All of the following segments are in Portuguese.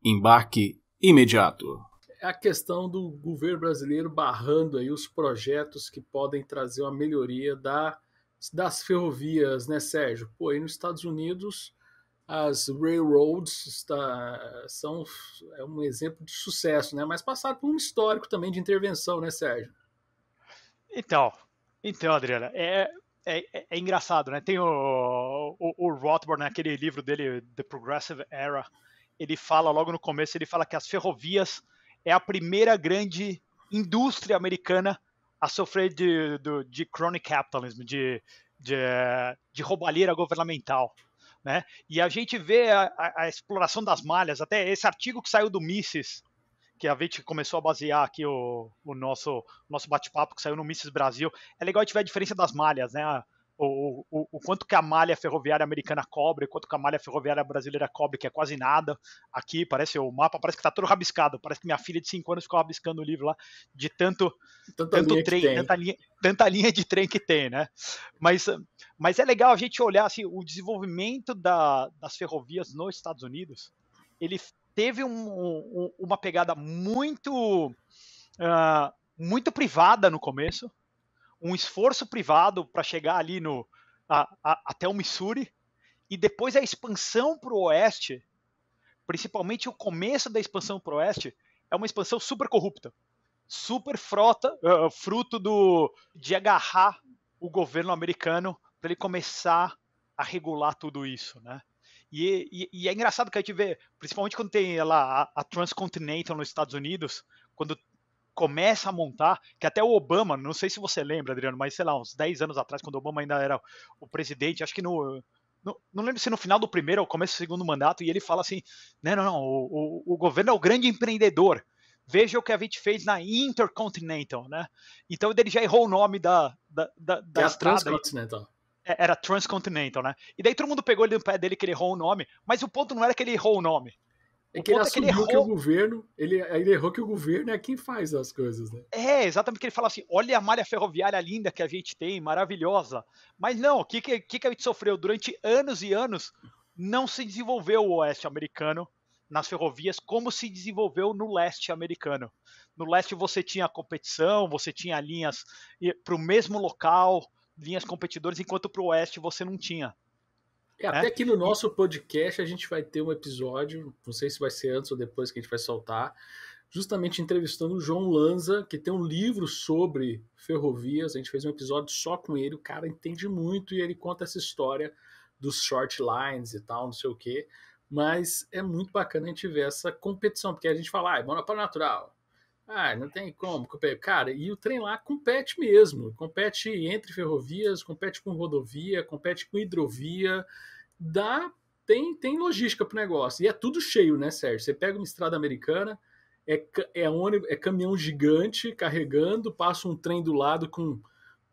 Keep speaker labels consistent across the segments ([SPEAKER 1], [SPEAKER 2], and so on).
[SPEAKER 1] Embarque imediato. É a questão do governo brasileiro barrando aí os projetos que podem trazer uma melhoria das ferrovias, né, Sérgio? Pô, aí nos Estados Unidos as railroads são um exemplo de sucesso, né? Mas passaram por um histórico também de intervenção, né, Sérgio?
[SPEAKER 2] Então, Adriana, é engraçado, né? Tem o Rothbard, naquele livro dele, The Progressive Era, ele fala logo no começo, ele fala que as ferrovias é a primeira grande indústria americana a sofrer de crony capitalism, de roubalheira governamental. Né? E a gente vê a exploração das malhas, até esse artigo que saiu do Mises, que a gente começou a basear aqui o nosso bate-papo que saiu no Mises Brasil, é legal a gente ver a diferença das malhas, né? O quanto que a malha ferroviária americana cobre, o quanto que a malha ferroviária brasileira cobre, que é quase nada. Aqui parece o mapa, parece que está todo rabiscado. Parece que minha filha de 5 anos ficou rabiscando o livro lá de tanto trem, tanta linha de trem que tem, né? Mas é legal a gente olhar assim, o desenvolvimento das ferrovias nos Estados Unidos. Ele teve uma pegada muito privada no começo, um esforço privado para chegar ali até o Missouri, e depois a expansão para o oeste, principalmente o começo da expansão para o oeste, é uma expansão super corrupta, super fruto de agarrar o governo americano para ele começar a regular tudo isso, né? E é engraçado que a gente vê, principalmente quando tem lá a Transcontinental nos Estados Unidos, quando começa a montar, que até o Obama, não sei se você lembra, Adriano, mas sei lá, uns 10 anos atrás, quando o Obama ainda era o presidente, acho que não lembro se no final do primeiro ou começo do segundo mandato, e ele fala assim, não, o governo é o grande empreendedor, veja o que a gente fez na Intercontinental, né? Então ele já errou o nome da
[SPEAKER 1] Que é a
[SPEAKER 2] estrada.
[SPEAKER 1] Transcontinental.
[SPEAKER 2] Era Transcontinental, né? E daí todo mundo pegou ele no pé dele que ele errou o nome, mas o ponto não era que ele errou o nome.
[SPEAKER 1] É que ele assumiu que o governo, ele errou que o governo é quem faz as coisas, né?
[SPEAKER 2] É, exatamente, que ele fala assim, olha a malha ferroviária linda que a gente tem, maravilhosa. Mas não, o que a gente sofreu? Durante anos e anos, não se desenvolveu o oeste americano nas ferrovias como se desenvolveu no leste americano. No leste você tinha competição, você tinha linhas para o mesmo local, linhas competidoras, enquanto para o oeste você não tinha.
[SPEAKER 1] Até aqui no nosso podcast a gente vai ter um episódio, não sei se vai ser antes ou depois que a gente vai soltar, justamente entrevistando o João Lanza, que tem um livro sobre ferrovias. A gente fez um episódio só com ele, o cara entende muito e ele conta essa história dos short lines e tal, não sei o quê. Mas é muito bacana a gente ver essa competição, porque a gente fala, monopólio natural. Não tem como. Cara, e o trem lá compete mesmo. Compete entre ferrovias, compete com rodovia, compete com hidrovia. Tem logística pro negócio. E é tudo cheio, né, Sérgio? Você pega uma estrada americana, é caminhão gigante carregando, passa um trem do lado com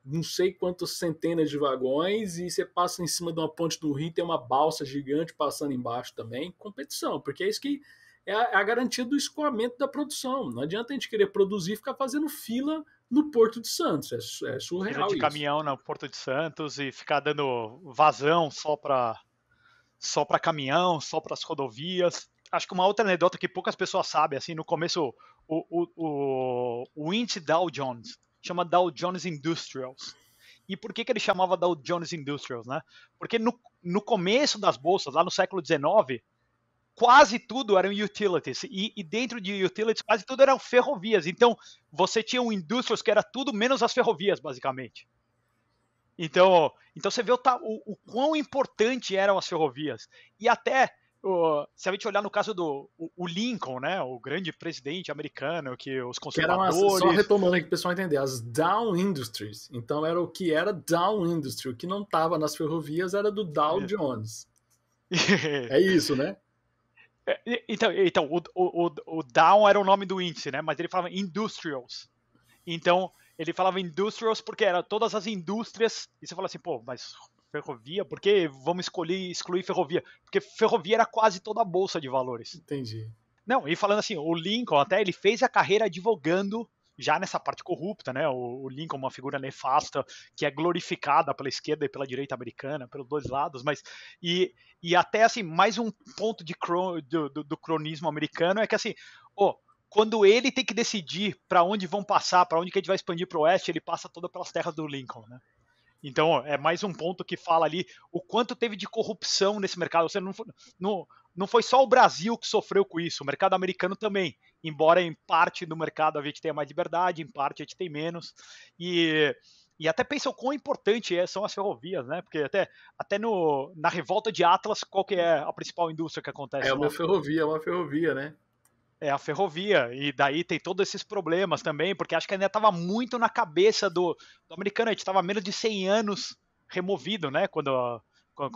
[SPEAKER 1] não sei quantas centenas de vagões e você passa em cima de uma ponte do rio, tem uma balsa gigante passando embaixo também. Competição, porque é isso que é a garantia do escoamento da produção. Não adianta a gente querer produzir e ficar fazendo fila no Porto de Santos. É surreal
[SPEAKER 2] fila de caminhão no Porto de Santos e ficar dando vazão só para caminhão, só para as rodovias. Acho que uma outra anedota que poucas pessoas sabem, assim, no começo, o índice Dow Jones chama Dow Jones Industrials. E por que ele chamava Dow Jones Industrials, né? Porque no começo das bolsas, lá no século XIX, quase tudo eram utilities, e dentro de utilities quase tudo eram ferrovias. Então, você tinha um industrials que era tudo menos as ferrovias, basicamente. Então você vê o quão importante eram as ferrovias. E até, se a gente olhar no caso do Lincoln, né, o grande presidente americano, que os conservadores...
[SPEAKER 1] só retomando aqui para o pessoal entender, as Dow Industries. Então era o que era Dow Industry, o que não estava nas ferrovias era do Dow Jones. É isso, né?
[SPEAKER 2] Então o Dow era o nome do índice, né? Mas ele falava Industrials. Então, ele falava Industrials porque eram todas as indústrias. E você fala assim, pô, mas ferrovia? Por que vamos excluir ferrovia? Porque ferrovia era quase toda a bolsa de valores.
[SPEAKER 1] Entendi.
[SPEAKER 2] Não, e falando assim, o Lincoln até ele fez a carreira advogando já nessa parte corrupta, né? O Lincoln é uma figura nefasta que é glorificada pela esquerda e pela direita americana, pelos dois lados, mas e até assim, mais um ponto do cronismo americano é que assim, quando ele tem que decidir para onde vão passar, para onde que a gente vai expandir para o oeste, ele passa toda pelas terras do Lincoln, né? Então, é mais um ponto que fala ali o quanto teve de corrupção nesse mercado. Você não foi só o Brasil que sofreu com isso, o mercado americano também. Embora em parte do mercado a gente tenha mais liberdade, em parte a gente tem menos. E até pensa o quão importante são as ferrovias, né? Porque até na revolta de Atlas, qual que é a principal indústria que acontece lá?
[SPEAKER 1] É uma ferrovia, né?
[SPEAKER 2] É a ferrovia, e daí tem todos esses problemas também, porque acho que ainda estava muito na cabeça do americano, a gente estava menos de 100 anos removido, né, quando a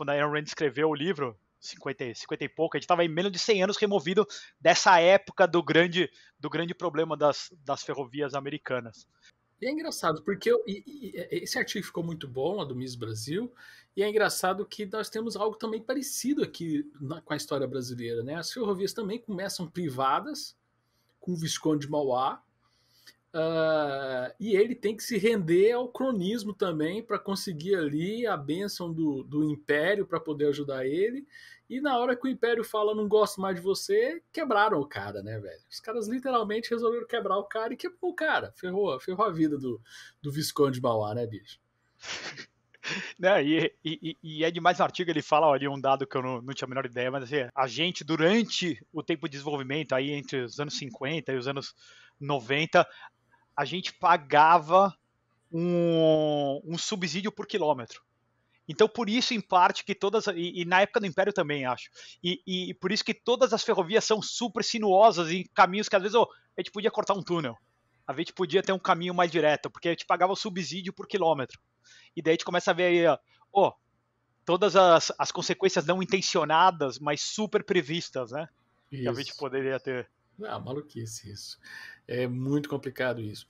[SPEAKER 2] Ayn Rand escreveu o livro, 50 e pouco, a gente estava em menos de 100 anos removido dessa época do grande problema das ferrovias americanas.
[SPEAKER 1] E é engraçado, porque esse artigo ficou muito bom, lá do Miss Brasil, e é engraçado que nós temos algo também parecido aqui com a história brasileira, né? As ferrovias também começam privadas, com o Visconde de Mauá, e ele tem que se render ao cronismo também para conseguir ali a bênção do Império para poder ajudar ele. E na hora que o Império fala não gosto mais de você, quebraram o cara, né, velho? Os caras literalmente resolveram quebrar o cara e quebrou o cara. Ferrou a vida do Visconde de Mauá, né, bicho?
[SPEAKER 2] Né, e é demais no artigo, ele fala ali um dado que eu não tinha a menor ideia, mas assim, a gente, durante o tempo de desenvolvimento, aí entre os anos 50 e os anos 90, a gente pagava um subsídio por quilômetro. Então, por isso, em parte, que todas. E na época do Império também, acho. E por isso que todas as ferrovias são super sinuosas em caminhos que às vezes a gente podia cortar um túnel. A gente podia ter um caminho mais direto, porque a gente pagava o subsídio por quilômetro. E daí a gente começa a ver aí, todas as consequências não intencionadas, mas super previstas, né?
[SPEAKER 1] Isso.
[SPEAKER 2] Que a gente poderia ter.
[SPEAKER 1] Maluquice isso. É muito complicado isso.